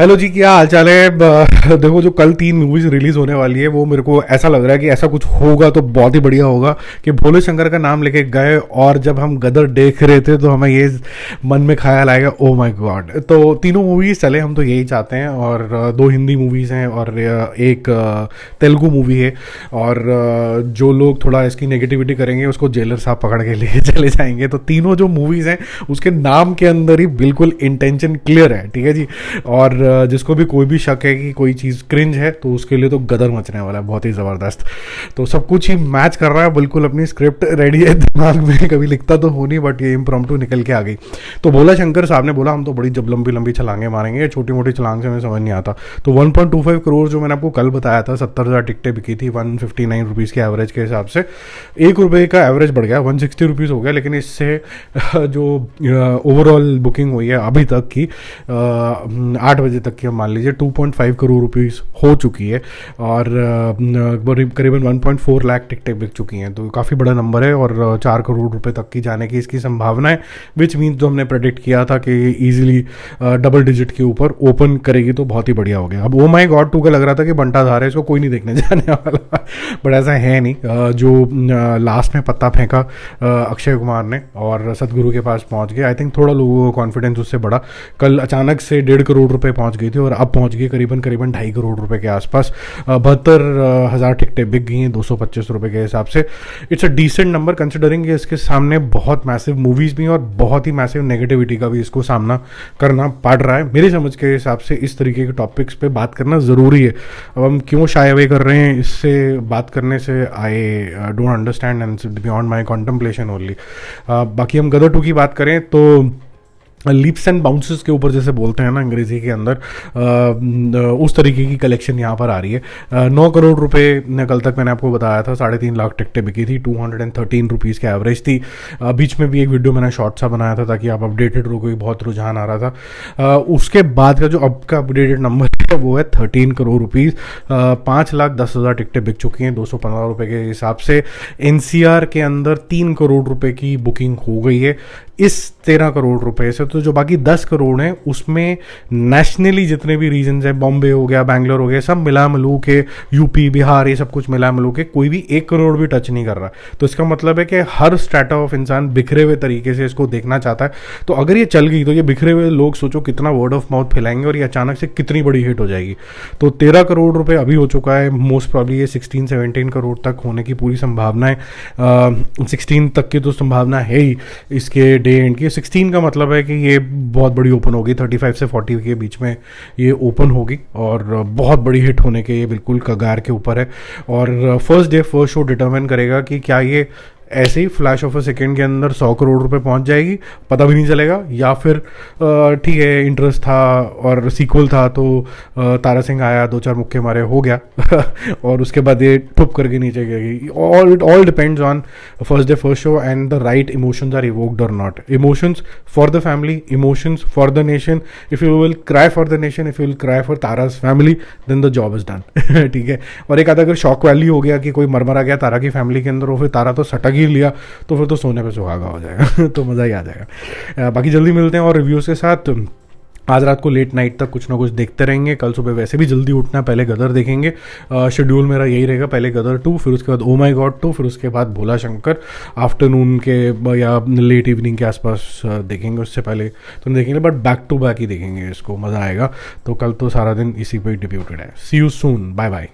Hello जी, क्या हाल चाल है। देखो, जो कल 3 मूवीज रिलीज होने वाली है वो मेरे को ऐसा लग रहा है कि ऐसा कुछ होगा तो बहुत ही बढ़िया होगा कि भोले शंकर का नाम लेके गए और जब हम गदर देख रहे थे तो हमें ये मन में ख्याल आएगा, ओ माय गॉड। तो तीनों मूवीज चले, हम तो यही चाहते हैं। और दो हिंदी मूवीज हैं और एक तेलुगु मूवी है। और जो लोग थोड़ा इसकी नेगेटिविटी करेंगे उसको जेलर साहब पकड़ के लेके चले जाएंगे। तो तीनों जो मूवीज हैं उसके नाम के अंदर ही बिल्कुल इंटेंशन क्लियर है, ठीक है जी। और जिसको भी कोई भी शक है कि कोई चीज़ क्रिंज है तो उसके लिए तो गदर मचने वाला है, बहुत ही ज़बरदस्त। तो सब कुछ ही मैच कर रहा है, बिल्कुल अपनी स्क्रिप्ट रेडी है दिमाग में। कभी लिखता तो हो नहीं, बट ये इम्प्रॉम्प्टू निकल के आ गई। तो भोला शंकर साहब ने बोला हम तो बड़ी जब लंबी लंबी छलांगे मारेंगे, छोटी मोटी छलांग से हमें समझ नहीं आता। तो 1.25 करोड़ जो मैंने आपको कल बताया था, 70,000 टिकटें बिकी थी 159 रुपीज़ के एवरेज के हिसाब से। ₹1 का एवरेज बढ़ गया, 160 रुपीज़ हो गया। लेकिन इससे जो ओवरऑल बुकिंग हुई है अभी तक की 8 बजे तक की, हम मान लीजिए 2.5 करोड़ रुपीस हो चुकी है। और करीबन 1.4 लाख टिकटें बिक चुकी हैं। तो काफ़ी बड़ा नंबर है और 4 करोड़ रुपए तक की जाने की इसकी संभावना है। विच मीन्स जो हमने प्रेडिक्ट किया था कि ईजिली डबल डिजिट के ऊपर ओपन करेगी तो बहुत ही बढ़िया हो गया। अब ओ माई गॉड 2 का लग रहा था कि बंटा धार है, इसको कोई नहीं देखने जाने वाला, बट ऐसा है नहीं। जो लास्ट में पत्ता फेंका अक्षय कुमार ने और सतगुरु के पास पहुंच गए, आई थिंक थोड़ा लोगों को कॉन्फिडेंस उससे बढ़ा। कल अचानक से 1.5 करोड़ रुपए पहुंच गई थी और अब पहुंच गई करीबन 2.5 करोड़ रुपए के आसपास। 72,000 टिकटें बिक गई हैं 225 रुपए के हिसाब से। It's a decent number considering कि इसके सामने बहुत मैसिव मूवीज भी हैं और बहुत ही मैसिव नेगेटिविटी का भी इसको सामना करना पड़ रहा है। मेरी समझ के हिसाब से इस तरीके के टॉपिक्स पे बात करना ज़रूरी है। अब हम क्यों शाय अवे कर रहे हैं इससे बात करने से, I don't understand and beyond my contemplation only. बाकी हम गदर 2 की बात करें तो लीप्स एंड बाउंसेस के ऊपर जैसे बोलते हैं ना अंग्रेजी के अंदर, उस तरीके की कलेक्शन यहाँ पर आ रही है। 9 करोड़ रुपए ने कल तक मैंने आपको बताया था, 3.5 लाख टिकटें बिकी थी, 213 रुपीज़ के एवरेज थी। बीच में भी एक वीडियो मैंने शॉर्ट सा बनाया था ताकि आप अपडेटेड रहो, कोई बहुत रुझान आ रहा था। उसके बाद का जो अब का अपडेटेड नंबर है वो है 13 करोड़ रुपीज़। 5,10,000 टिकटें बिक चुकी हैं 215 रुपये के हिसाब से। एनसीआर के अंदर 3 करोड़ रुपए की बुकिंग हो गई है इस 13 करोड़ रुपए से। तो जो बाकी 10 करोड़ हैं उसमें नेशनली जितने भी रीजन्स हैं, बॉम्बे हो गया, बैंगलोर हो गया, सब मिला मिलू के, यूपी बिहार, ये सब कुछ मिला मिलू के कोई भी 1 करोड़ भी टच नहीं कर रहा। तो इसका मतलब है कि हर स्ट्रैटा ऑफ इंसान बिखरे हुए तरीके से इसको देखना चाहता है। तो अगर ये चल गई तो ये बिखरे हुए लोग सोचो कितना वर्ड ऑफ माउथ फैलाएंगे और ये अचानक से कितनी बड़ी हिट हो जाएगी। तो 13 करोड़ रुपए अभी हो चुका है, मोस्ट प्रॉब्ली ये 16-17 करोड़ तक होने की पूरी संभावना है। 16 तक की तो संभावना है ही इसके डे एंड की। 16 का मतलब है कि ये बहुत बड़ी ओपन होगी, 35 से 40 के बीच में ये ओपन होगी और बहुत बड़ी हिट होने के ये बिल्कुल कगार के ऊपर है। और first day first show determine करेगा कि क्या ये ऐसे ही फ्लैश ऑफ अ सेकेंड के अंदर 100 करोड़ रुपए पहुंच जाएगी, पता भी नहीं चलेगा, या फिर ठीक है इंटरेस्ट था और सीक्वल था तो तारा सिंह आया, 2-4 मुक्के मारे, हो गया और उसके बाद ये ठुप करके नीचे गिरेगी। It all depends on first day first show and the right emotions are evoked और not. Emotions for the family, emotions for the nation. If you will cry for the nation, if you will cry for Tara's family, then the job is done. ठीक है। और एक आधा अगर shock value हो गया कि कोई मर गया तारा की फैमिली के अंदर हो, फिर तारा तो सटक लिया, तो फिर तो सोने पे सुहागा हो जाएगा। तो मज़ा ही आ जाएगा। बाकी जल्दी मिलते हैं और रिव्यूज़ के साथ। आज रात को लेट नाइट तक कुछ ना कुछ देखते रहेंगे। कल सुबह वैसे भी जल्दी उठना, पहले गदर देखेंगे। शेड्यूल मेरा यही रहेगा, पहले गदर 2, फिर उसके बाद ओ माई गॉड 2, फिर उसके बाद भोला शंकर आफ्टरनून के या लेट इवनिंग के आसपास देखेंगे। उससे पहले तो देखेंगे, बट बैक टू बैक ही देखेंगे, इसको मज़ा आएगा। तो कल तो सारा दिन इसी पे डिप्यूटेड है। सी यू सून, बाय बाय।